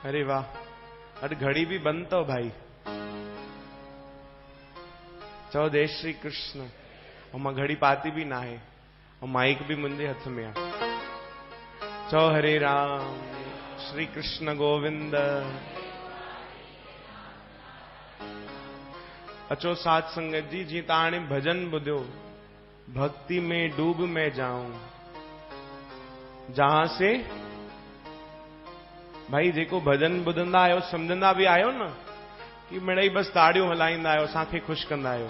अरे वाह, अरे घड़ी भी बंद तो भाई। चो जय श्री कृष्ण। और मां घड़ी पाती भी ना है और माइक भी मुंहिंजे हथ में आ। चो हरे राम श्री कृष्ण गोविंद। अचो साथ संगत जी, जी ताणे भजन बुध्यो, भक्ति में डूब में जाऊं, जहां से भाई जेको भजन ॿुधंदा आहियो सम्झंदा बि आहियो न कि मिड़ई बस ताड़ियूं हलाईंदा आहियो, असांखे ख़ुशि कंदा आहियो,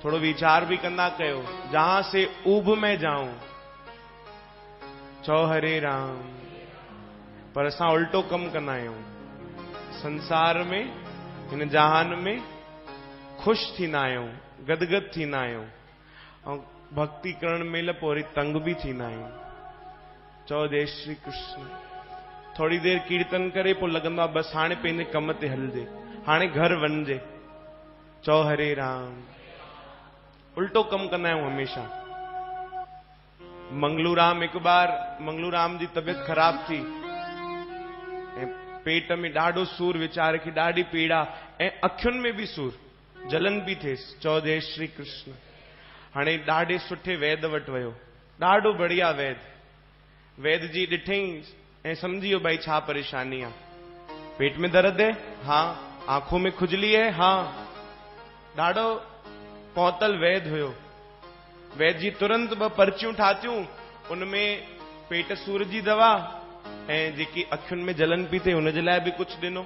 थोड़ो वीचार भी कंदा कयो, जहां से ऊब में जाऊं, चो हरे राम। पर असां उल्टो कम कंदा आहियूं, संसार में हिन जहान में ख़ुशि थींदा आहियूं, गदगद थींदा आहियूं, ऐं भक्ति करण महिल पोइ वरी तंग भी थींदा आहियूं। चो जय श्री कृष्ण। थोड़ी देर कीर्तन करे पोइ लॻंदो आहे बसि हाणे पंहिंजे कम ते हलजे, हाणे घर वञिजे। चो हरे राम। उल्टो कम कंदा आहियूं हमेशा। मंगलूराम हिकु बार मंगलूराम जी तबियत ख़राब थी ऐं पेट में ॾाढो सूर, वीचारे खे ॾाढी पीड़ा ऐं अखियुनि में भी सूर, जलन भी थिएसि। चो जय श्री कृष्ण। हाणे ॾाढे सुठे वैद वटि वियो, ॾाढो बढ़िया वैद। वैद जी ॾिठई ऐं समझी वियो भाई छा परेशानी आहे। पेट में दर्द है, हाँ। आंखों में खुजली है, हाँ। ॾाढो पहुतल वैद हुयो। वैद जी तुरंत ॿ पर्चियूं ठातियूं, उनमें पेट सूर जी दवा ऐं जेकी अखियुनि में जलन पई थिए हुनजे लाइ बि कुझु ॾिनो।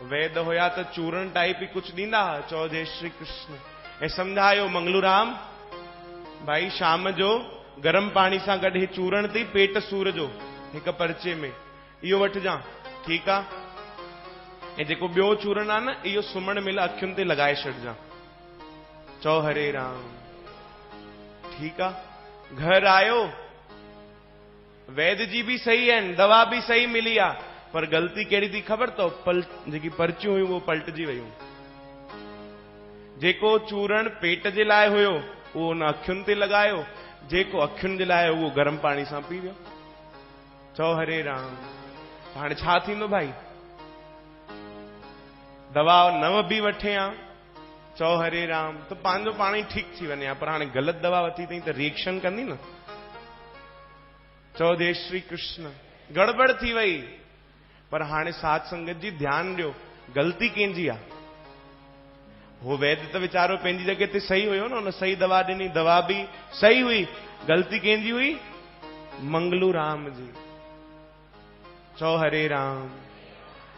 वैद हुया त चूरण टाइप ही कुछ ॾींदा। चो जय श्री कृष्ण। ऐं सम्झायो मंगलूराम भाई शाम जो गरम पानी सां गॾु हे चूरण थी पेट सूर जो हिक पर्चे में, इहो वठिजां, ठीकु आहे। ऐं जेको ॿियो चूरण आहे न, इहो सुम्हण महिल अखियुनि ते लॻाए छॾिजां। चो हरे राम। ठीकु आहे। घर आयो, वैद जी भी सही आहिनि, दवा भी सही मिली आहे, पर गलती कहिड़ी थी ख़बर अथव? जेकी पर्चियूं हुयूं उहो पलटिजी वयूं। जेको चूरण पेट जे लाइ हुयो उहो उन अखियुनि ते लॻायो, जेको अखियुनि जे लाइ उहो गरम पाणी सां पी वियो। चो हरे राम। हाणे छा थींदो भाई? दवा न बि वठे आ, चो हरे राम, त पंहिंजो पाण ई ठीकु थी वञे हा। पर हाणे ग़लति दवा वठी अथई त रिएक्शन कंदी न। चो जय श्री कृष्ण। गड़बड़ थी वई। पर हाणे साध संगत जी ध्यानु ॾियो, गलती कंहिंजी आहे? वो वैद त वीचारो पंहिंजी जॻह ते सही हुयो न, उन सही दवा ॾिनी, दवा भी सही हुई। गलती कंहिंजी हुई? मंगलूराम जी। चो हरे राम।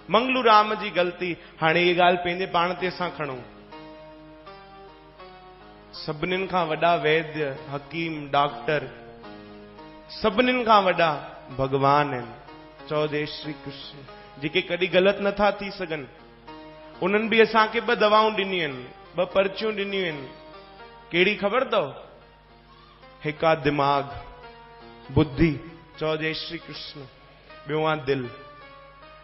मंगलूराम जी गलती। हाणे ये ॻाल्हि पंहिंजे पाण ते असां खणूं। सभिनीनि खां वॾा वैद्य, हकीम, डॉक्टर, सभिनीनि खां वॾा भगवान आहिनि। चो जय श्री कृष्ण। जेके कॾहिं ग़लति नथा थी सघनि, उन्हनि भी असांखे 2 दवाऊं ॾिनियूं आहिनि, 2 पर्चियूं ॾिनियूं आहिनि। कहिड़ी ख़बर अथव? हिक आहे दिमाग़, बुद्धि। चो जय श्री कृष्ण। ॿियो आहे दिल।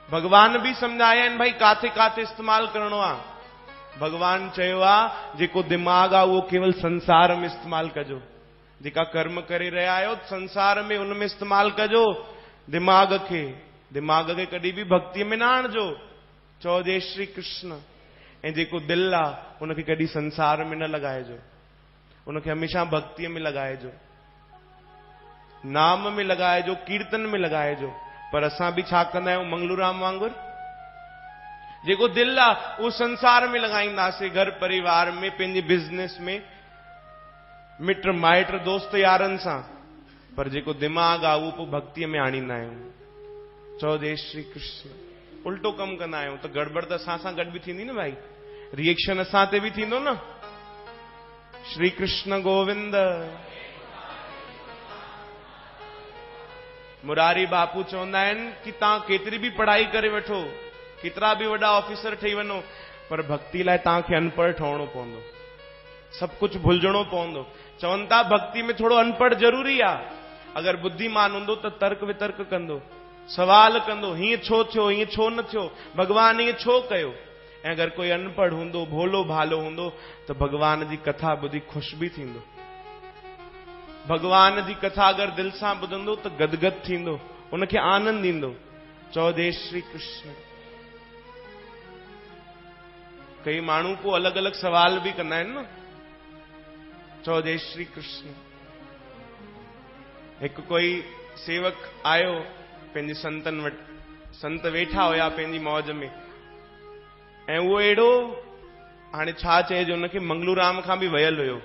भगवान भी सम्झाया आहिनि भाई काथे काथे इस्तेमाल करणो आहे। भगवान चयो आहे जेको दिमाग़ आहे उहो केवल संसार में इस्तेमाल कजो। जेका कर्म करे रहिया आहियो संसार में उनमें इस्तेमाल कजो दिमाग़ खे। दिमाग़ खे कॾहिं भी भक्तिअ में न आणिजो। चो जय श्री कृष्ण। ऐं जेको दिल आहे उनखे कॾहिं संसार में न लॻाइजो, उनखे हमेशा भक्तिअ में लॻाइजो, नाम में लॻाइजो, कीर्तन में लॻाइजो। पर असां भी छा कंदा आहियूं मंगलूराम वांगुरु? जेको दिल आहे उहो संसार में लॻाईंदासीं, घर परिवार में, पंहिंजे बिज़नेस में, मिट माइट दोस्त यारनि सां। पर जेको दिमाग़ आहे उहो पोइ भक्तिअ में आणींदा आहियूं। चो जय श्री कृष्ण। उल्टो कम कंदा आहियूं त गड़बड़ त असां सां गॾु बि थींदी न भाई, रिएक्शन असां ते बि थींदो न। श्री कृष्ण गोविंद। मुरारी बापू चवंदा आहिनि कि तव्हां केतिरी बि पढ़ाई करे वठो, केतिरा बि वॾा ऑफिसर ठही वञो, पर भक्ति लाइ तव्हांखे अनपढ़ ठहणो पवंदो, सभु कुझु भुलिजणो पवंदो। चवनि था भक्ति में थोड़ो अनपढ़ ज़रूरी आहे। अगरि बुद्धिमान हूंदो त तर्क वितर्क कंदो, सवाल कंदो, हीअं छो थियो, हीअं छो न थियो, भगवान हीअं छो कयो। ऐं अगरि कोई अनपढ़ हूंदो, भोलो भालो हूंदो त भगवान जी कथा ॿुधी ख़ुशि बि थींदो। भगवान जी कथा अगरि दिल सां ॿुधंदो त गदगद थींदो, उनखे आनंद ईंदो। चओ जय श्री कृष्ण। कई माण्हू को अलग अलग सवाल भी कंदा आहिनि न। चओ जय श्री कृष्ण। एक कोई सेवक आयो पंहिंजे संतन वटि, संत वेठा हुया पंहिंजी मौज में, ऐं उहो अहिड़ो, हाणे छा चइजे, उनखे मंगलूराम खां बि वयल हुयो।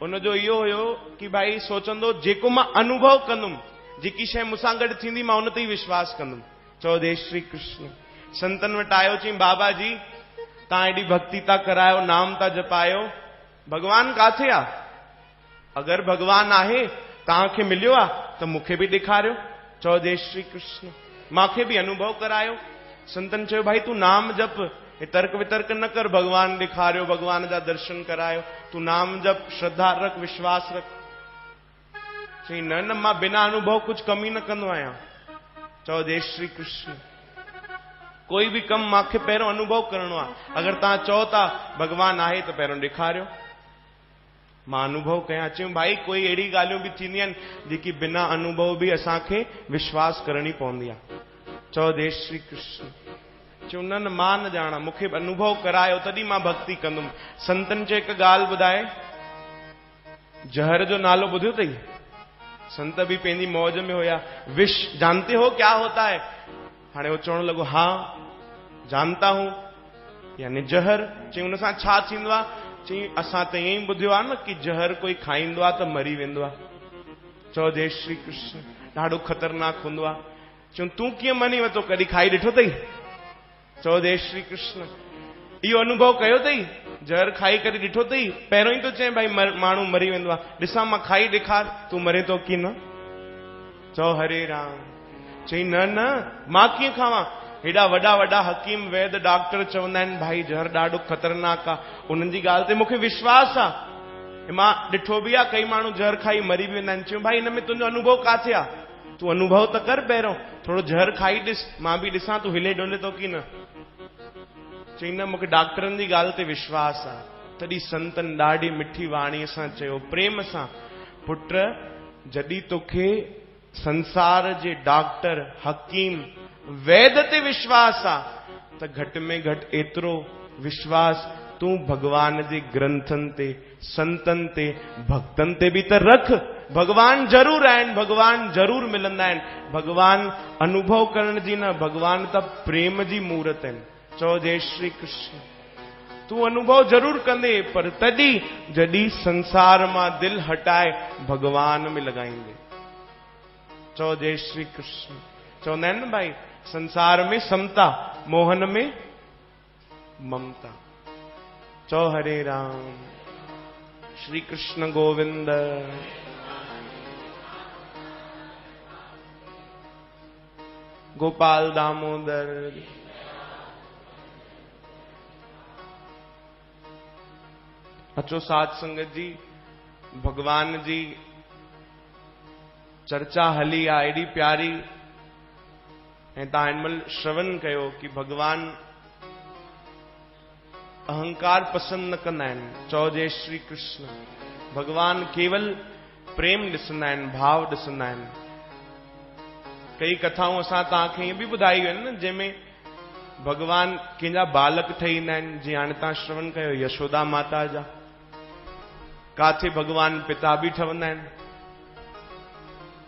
उनजो इहो हुयो कि भाई सोचंदो जेको मां अनुभव कंदुमि, जेकी शइ मूंसां गॾु थींदी मां उन ते ई विश्वास कंदुमि। चओ जय श्री कृष्ण। संतन वटि आयो, चई बाबा जी तव्हां एॾी भक्ति था करायो, नाम था जपायो, भगवान काथे आहे? अगरि भगवान आहे, तव्हांखे मिलियो आहे त मूंखे बि ॾेखारियो। चओ जय श्री कृष्ण। मूंखे बि अनुभव करायो। संतन चयो भाई तूं नाम जप, हे तर्क वितर्क न कर, भगवान ॾेखारियो, भगवान जा दर्शन करायो, तूं नाम जप, श्रद्धा रख, विश्वास रख। चई न न, मां बिना अनुभव कुछ कमी न कंदो आहियां। चओ जय श्री कृष्ण। कोई भी कम मूंखे पहिरियों अनुभव करणो आहे। अगरि तव्हां चओ था भगवान आहे त पहिरियों ॾेखारियो, मां अनुभव कयां। चयूं भाई कोई अहिड़ी ॻाल्हियूं बि थींदियूं आहिनि जेकी बिना अनुभव बि असांखे विश्वास करणी पवंदी आहे। चओ जय श्री कृष्ण। चयूं न न, मां न ॼाणा, मूंखे अनुभव करायो तॾहिं मां भक्ति कंदुमि। संतन चयो हिकु ॻाल्हि ॿुधाए, जहर जो नालो ॿुधियो अथई? संत भी पंहिंजी मौज में हुया। विष जानते हो क्या होता है? हाणे वो चवण लॻो हाँ जानता हूं, यानी जहर। चई उन सां छा थींदो आहे? चई असां त ईअं ई ॿुधियो आहे न कि जहर कोई खाईंदो आहे त मरी वेंदो आहे। चओ जय श्री कृष्ण। ॾाढो ख़तरनाक हूंदो आहे। चयूं तूं कीअं मनी वरितो, कॾहिं खाई ॾिठो अथई? चओ जय श्री कृष्ण। इहो अनुभव कयो अथई? जहर खाई करे ॾिठो अथई? पहिरियों ई तो चए भाई माण्हू मरी वेंदो आहे, ॾिसां मां खाई ॾेखार, तूं मरे थो की न? चओ हरे राम। चई न न, मां कीअं खावां? हेॾा वॾा वॾा हकीम वैद डॉक्टर चवंदा आहिनि भाई जहर ॾाढो ख़तरनाक आहे, उन्हनि जी ॻाल्हि ते मूंखे विश्वास आहे। मां ॾिठो बि आहे, कई माण्हू जहर खाई मरी बि वेंदा आहिनि। चयूं भाई हिन में तुंहिंजो अनुभव काथे आहे? तूं अनुभव त कर पहिरियों, थोरो जहर खाई ॾिस, मां बि ॾिसां तूं हिले डोले थो की न। चई न, मूंखे डॉक्टरनि जी ॻाल्हि ते विश्वास आहे। तॾहिं संतन ॾाढी मिठी वाणीअ सां चयो, प्रेम सां, पुट जॾहिं तोखे संसार जे डॉक्टर हकीम वैद ते विश्वास आहे त घटि में घटि एतिरो विश्वास तूं भगवान जे ग्रंथनि ते, संतनि ते, भक्तनि ते बि त रख। भगवान जरूर आहिनि, भगवान जरूर मिलंदा आहिनि। भगवान अनुभव करण जी न, भगवान त प्रेम जी मूर्त आहिनि। चओ जय श्री कृष्ण। तूं अनुभव जरूर कंदे, पर तॾहिं जॾहिं संसार मां दिल हटाए भगवान में लॻाईंदे। चओ जय श्री कृष्ण। चवंदा आहिनि न भाई, संसार में समता, मोहन में ममता। चओ हरे राम। श्री कृष्ण गोविंद। गोपाल दामोदर। अचो साध संगत जी, भगवान जी चर्चा हली आहे एडी प्यारी, ऐं तव्हां हिनमहिल श्रवण कयो कि भगवान अहंकार पसंद न कंदा आहिनि। चओ जय श्री कृष्ण। भगवान केवल प्रेम ॾिसंदा आहिनि, भाव ॾिसंदा आहिनि। कई कथाऊं असां तव्हांखे ईअं बि ॿुधायूं आहिनि न, जंहिंमें भगवान कंहिंजा बालक ठही ईंदा आहिनि। जीअं हाणे तव्हां श्रवण कयो यशोदा माता जा, काथे भगवान पिता बि ठहंदा आहिनि,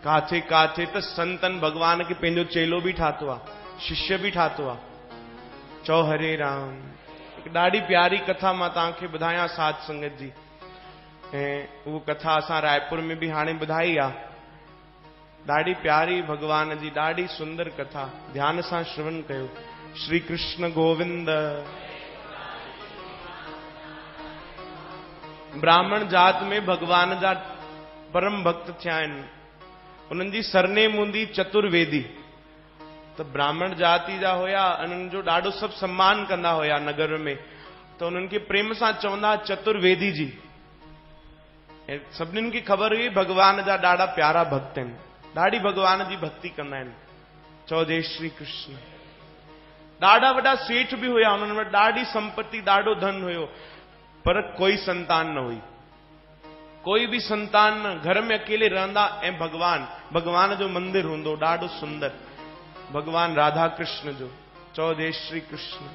काथे काथे त संतन भगवान खे पंहिंजो चेलो बि ठातो आहे, शिष्य बि ठातो आहे। चओ हरे राम। हिकु ॾाढी प्यारी कथा मां तव्हांखे ॿुधायां साध संगत जी, ऐं उहा कथा असां रायपुर में बि हाणे ॿुधाई आहे। ॾाढी प्यारी भगवान जी, ॾाढी सुंदर कथा, ध्यान सां श्रवण कयो। श्री कृष्ण गोविंद। ब्राह्मण जात में भगवान जा परम भक्त थिया आहिनि। उन्हनि जी सरनेम हूंदी चतुर्वेदी। त ब्राह्मण जाति जा हुया, उन्हनि जो ॾाढो सभु सम्मान कंदा हुया नगर में, त उन्हनि खे प्रेम सां चवंदा चतुर्वेदी जी। ऐं सभिनीनि खे ख़बर हुई भगवान जा ॾाढा प्यारा भक्त आहिनि, ॾाढी भगवान जी भक्ति कंदा आहिनि। चओ जय श्री कृष्ण। ॾाढा वॾा सेठ बि हुया, उन्हनि वटि ॾाढी संपत्ति, ॾाढो धन हुयो, पर कोई संतान न हुई। कोई भी संतान न घर में अकेले रहंदा ऐं भगवान जो मंदिर हूंदो ॾाढो सुंदर, भगवान राधा कृष्ण जो। चओ जय श्री कृष्ण।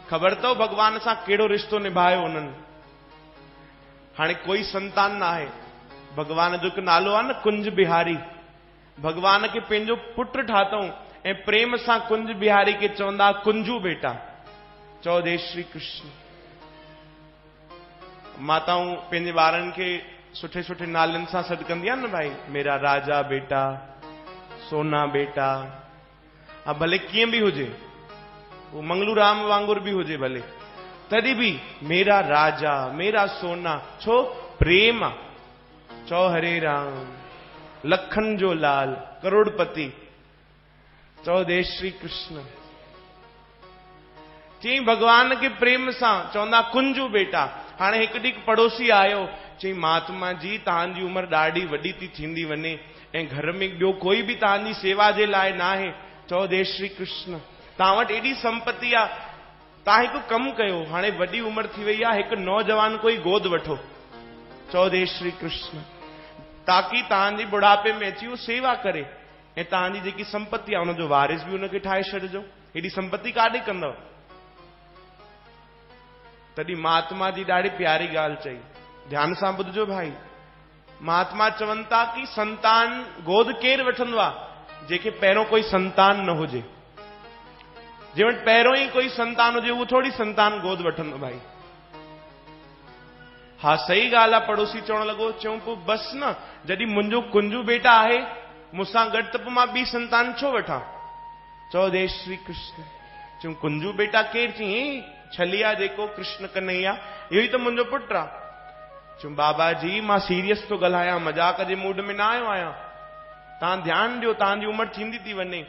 ख़बर अथव भगवान सां कहिड़ो रिश्तो निभायो उन्हनि। हाणे कोई संतान न आहे, भगवान जो हिकु नालो आहे न कुंज बिहारी। भगवान खे पंहिंजो पुट ठातऊं ऐं प्रेम सां कुंज बिहारी खे चवंदा कुंजू बेटा। चओ जय श्री कृष्ण। माताऊं पंहिंजे ॿारनि खे सुठे सुठे नालनि सां सॾु कंदी आहिनि न, भाई मेरा राजा बेटा, सोना बेटा। हा भले कीअं बि हुजे, वो मंगलू राम वांगुर भी हुजे भले, तॾहिं बि मेरा राजा मेरा सोना, छो प्रेम। चौ हरे राम, लखन जो लाल करोड़पति। चौ जय श्री कृष्ण। चई भगवान के प्रेम सां चवंदा कुंजू बेटा। हाणे हिकु ॾींहुं पड़ोसी आयो, चई महात्मा जी तव्हांजी उमिरि ॾाढी वॾी थी थींदी वञे ऐं घर में ॿियो कोई बि तव्हांजी सेवा जे लाइ न आहे। चओ जय श्री कृष्ण। तव्हां वटि एॾी संपत्ति आहे, तव्हां हिकु कमु कयो, हाणे वॾी उमिरि थी वई आहे, हिकु नौजवान कोई गोद वठो। चओ जय श्री कृष्ण। ताकि तव्हांजी बुढ़ापे में अची उहो सेवा करे ऐं तव्हांजी जेकी संपत्ति आहे हुनजो वारिस बि हुनखे ठाहे छॾिजो। हेॾी संपत्ति काॾे कंदव। तॾहिं महात्मा जी ॾाढी प्यारी ॻाल्हि चई, ध्यान सां ॿुधजो भाई। महात्मा चवनि था कि संतान गोद केरु वठंदो आहे, जंहिंखे पहिरियों कोई संतान न हुजे। जंहिं वटि पहिरियों ई कोई संतान हुजे उहो थोड़ी संतान गोद वठंदो भाई। हा सही ॻाल्हि आहे। पड़ोसी चवण लॻो, चऊं पोइ बसि न, जॾहिं मुंहिंजो कुंजू बेटा आहे मूंसां गॾु त पोइ मां ॿी संतान छो वठां। चओ जय श्री कृष्ण। चऊं कुंजू बेटा केरु? चई छलिया जेको कृष्ण कन्हैया, इहो ई त मुंहिंजो पुटु आहे। चऊं बाबा जी मां सीरियस थो ॻाल्हायां, मजाक जे मूड में न आयो आहियां। तव्हां ध्यानु ॾियो, तव्हांजी उमिरि थींदी थी वञे।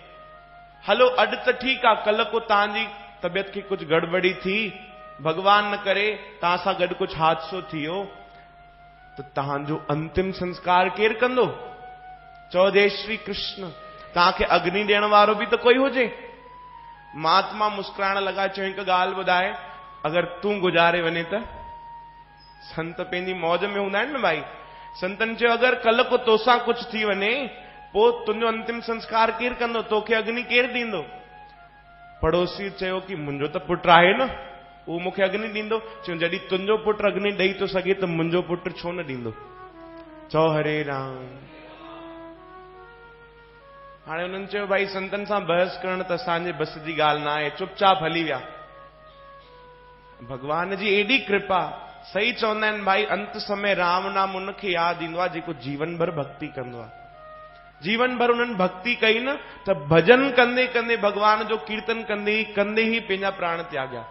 हलो अॼु त ठीकु आहे, कल्ह को तव्हांजी तबियत खे कुझु गड़बड़ी थी, भगवान न करे तव्हां सां गॾु कुझु हादसो थी वियो, त तव्हांजो अंतिम संस्कार केरु कंदो? चओ जय श्री कृष्ण। तव्हांखे अग्नि ॾियण वारो बि त कोई हुजे। महात्मा मुस्कुराइण लॻा, चयो हिकु ॻाल्हि ॿुधाए, अगरि तूं गुज़ारे वञे त? संत पंहिंजी मौज में हूंदा आहिनि न भाई। संतनि चयो अगरि कल्ह को तोसां कुझु थी वञे पोइ तुंहिंजो अंतिम संस्कार केरु कंदो? तोखे अग्नि केरु ॾींदो? पड़ोसी चयो कि मुंहिंजो त पुटु आहे न, उहो मूंखे अग्नि ॾींदो। चयो जॾहिं तुंहिंजो पुटु अग्नि ॾेई थो सघे त मुंहिंजो पुटु छो न ॾींदो। चओ हरे राम। हाणे हुननि चयो भाई संतनि सां बहस करण त असांजे बस जी ॻाल्हि न आहे, चुपचाप हली विया। भगवान जी एॾी कृपा। सही चवंदा आहिनि भाई, अंत समय राम नाम उनखे यादि ईंदो आहे जेको जीवन भर भक्ति कंदो आहे। जीवन भर उन्हनि भक्ति कई न, त भजन कंदे कंदे भगवान जो कीर्तन कंदे ही पंहिंजा प्राण त्याॻिया।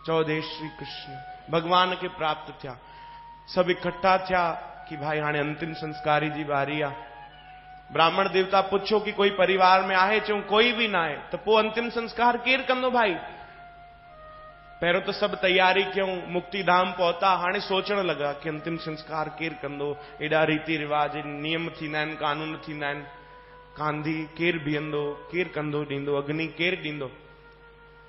चओ जय श्री कृष्ण। भगवान खे प्राप्त थिया। सभु इकट्ठा थिया कि भाई हाणे अंतिम संस्कारी जी बारी आहे। ब्राह्मण देवता पुछो कि कोई परिवार में आहे? चऊं कोई भी ना आहे। तो पोइ अंतिम संस्कार केरु कंदो भाई? पहिरियों तो सभु तैयारी कयूं, मुक्तिधाम पहुता, हाणे सोचण लॻा कि अंतिम संस्कार केरु कंदो। एॾा रीति रिवाज नियम थींदा आहिनि, कानून थींदा आहिनि। कांधी केरु बीहंदो, केरु कंदो ॾींदो, अग्नि केरु ॾींदो।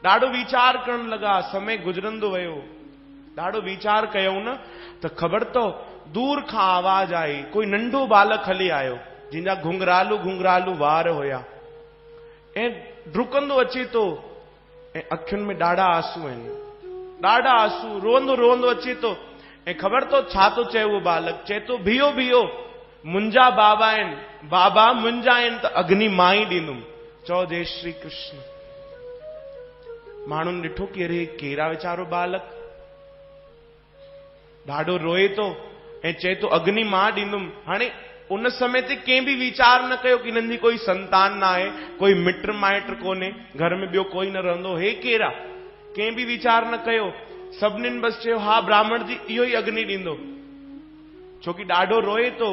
ॾाढो वीचार करण लॻा। समय गुज़रंदो वियो। ॾाढो वीचार कयूं न, त ख़बर तो दूर खां आवाज आई। कोई नंढो बालक हली आयो, जिंजा घुंघरालू घुंघरालू वार हुया ऐं डुकंदो अचे तो ऐं अखियुनि में ॾाढा आंसू आहिनि, ॾाढा आंसू। रोंदो रोंदो अचे तो ऐं ख़बर तो छा तो चए उहो बालक? चए तो बीहो बीहो, मुंहिंजा बाबा आहिनि, बाबा मुंहिंजा आहिनि त अग्नि मां ई ॾींदुमि। चओ जय श्री कृष्ण। माण्हुनि ॾिठो कि अरे केरा वीचारो बालक ॾाढो रोए तो ऐं चए तो अग्नि मां ॾींदुमि। हाणे उन समय ते कंहिं बि वीचार न कयो कि हिननि जी कोई संतान न आहे, कोई मिट माइट कोन्हे, घर में ॿियो कोई न रहंदो, हे केरु आहे? कंहिं बि वीचार न कयो। सभिनीनि बसि चयो हा ब्राह्मण जी इहो ई अग्नि ॾींदो। छोकी ॾाढो रोए तो,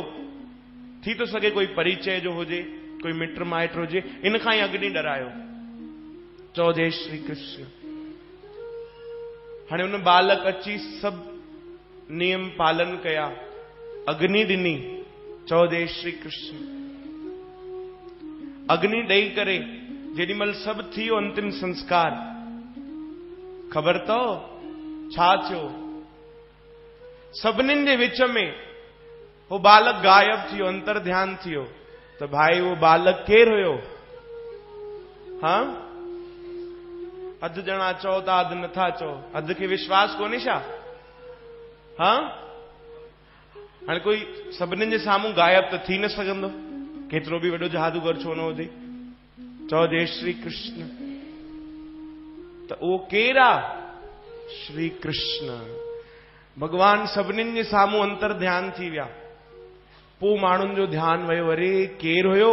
थी तो सघे कोई परिचय जो हुजे, कोई मिट माइट हुजे, इन खां ई अग्नि डरायो। चओ जय श्री कृष्ण। हाणे हुन बालक अची सभु नियम पालन कया, अग्नि ॾिनी। चओ जय श्री कृष्ण। अग्नि ॾेई करे जेॾीमहिल सभु थी वियो अंतिम संस्कार, ख़बर अथव छा थियो? सभिनीनि जे विच में वो बालक गायब थियो, अंतर ध्यान थियो। तो भाई वो बालक केर हुयो? हाँ, अध ॼणा चओ था, अध नथा चओ। अध खे विश्वास कोन्हे छा? हाँ, हाणे कोई सभिनीनि जे साम्हूं गायब त थी न सघंदो, केतिरो बि वॾो जादूगर छो न हुजे। चओ जय श्री कृष्ण। त उहो केरु आहे? श्री कृष्ण। भगवान सभिनीनि जे साम्हूं अंतर ध्यान थी विया। पोइ माण्हुनि जो ध्यानु वियो, अरे केरु हुयो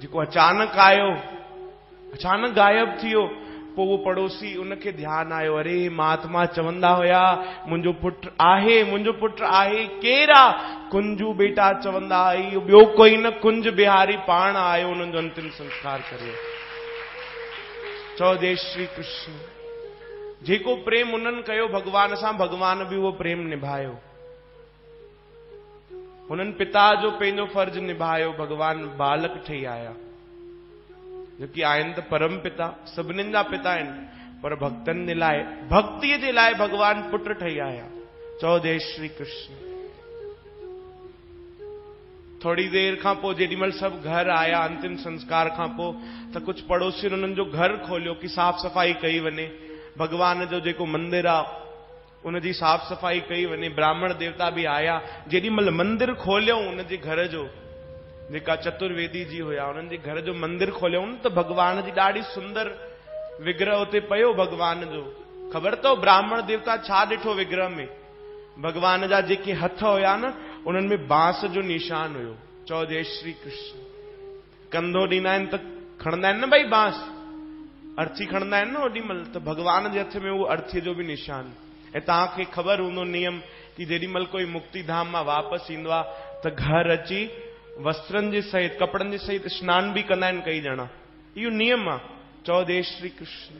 जेको अचानक आयो, अचानक गायब थियो। पोइ वो पड़ोसी, उनखे ध्यानु आयो, अरे महात्मा चवंदा हुया मुंहिंजो पुटु आहे, मुंहिंजो पुटु आहे। केरु आहे? कुंजू बेटा चवंदा आई, ॿियो कोई न, कुंज बिहारी पाण आयो उन्हनि जो अंतिम संस्कार करे। चओ जय श्री कृष्ण। जेको प्रेम उन्हनि कयो भगवान सां, भगवान बि उहो प्रेम निभायो। उन्हनि पिता जो पंहिंजो फर्ज निभायो, भगवान बालक ठही आया। जोकी आहिनि त परम पिता, सभिनीनि जा पिता आहिनि, पर भक्तनि जे लाइ, भक्तीअ जे लाइ भगवान पुट ठही आया। चओ जय श्री कृष्ण। थोड़ी देर खां पोइ जेॾीमहिल सभु घर आया अंतिम संस्कार खां पोइ, त कुझु पड़ोसियुनि उन्हनि जो घर खोलियो कि साफ़ सफ़ाई कई वञे। भगवान जो जेको मंदिर आहे उनजी साफ़ सफ़ाई कई वञे। ब्राह्मण देवता बि आया। जेॾीमहिल मंदिर खोलियो उनजे घर जो, जेका चतुर्वेदी जी हुया, उन्हनि जे घर जो मंदिर खोलियो त भगवान जी ॾाढी सुंदर विग्रह उते पियो भगवान जो। ख़बर अथव ब्राह्मण देवता छा ॾिठो विग्रह में? भगवान जा जेके हथ हुया न, उन्हनि में बांस जो निशान हुयो। चओ जय श्री कृष्ण। कंधो ॾींदा आहिनि त खणंदा आहिनि न भाई बांस, अर्थी खणंदा आहिनि न ओॾीमहिल, त भगवान जे हथ में उहो अर्थीअ जो बि निशान। ऐं तव्हांखे ख़बर हूंदो नियम कि जेॾीमहिल कोई मुक्ति धाम मां वापसि ईंदो आहे त घर अची वस्त्रनि जे सहित, कपड़नि जे सहित स्नान बि कंदा आहिनि कई ॼणा। इहो नियम आहे। चओ जय श्री कृष्ण।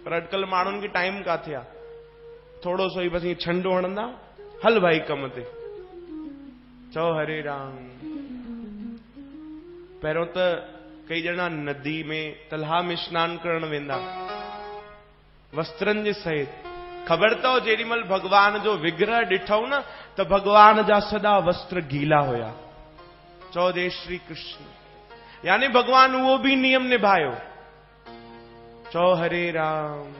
पर अॼुकल्ह माण्हुनि खे टाइम किथे आहे? थोरो सो ई बसि ईअं छंड हणंदा, हल भाई कम ते। चओ हरे राम। पहिरियों त कई ॼणा नदी में, तलाउ में स्नान करण वेंदा वस्त्रनि जे सहित। ख़बर अथव जेॾीमहिल भगवान जो विग्रह ॾिठऊं न, त भगवान जा सॼा वस्त्र गीला हुया। चओ जय श्री कृष्ण। यानी भगवान उहो भी नियम निभायो। चओ हरे राम।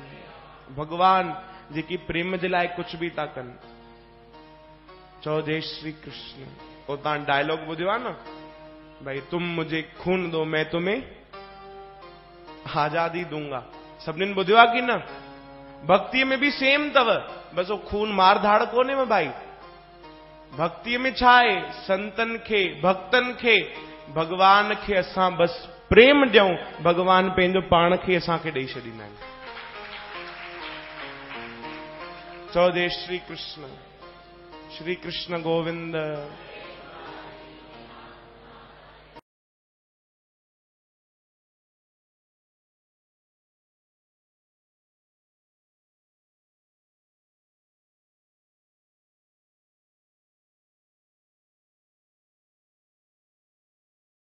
भगवान जेकी प्रेम जे लाइ कुछ भी था कनि। चओ जय श्री कृष्ण। वो तव्हां डायलॉग ॿुधियो आहे न, भाई तुम मुझे खून दो मैं तुम्हें आजादी दूंगा। सभिनीनि ॿुधियो आहे कि न? भक्ति में भी सेम अथव, बस वो खून मार धाड़ कोन्हे में भाई। भक्ति में छा आहे? संतन खे, भक्तन खे, भगवान खे असां बस प्रेम ॾियूं, भगवान पंहिंजो पाण खे असांखे ॾेई छॾींदा आहिनि। चओ जय श्री कृष्ण। श्री कृष्ण गोविंद।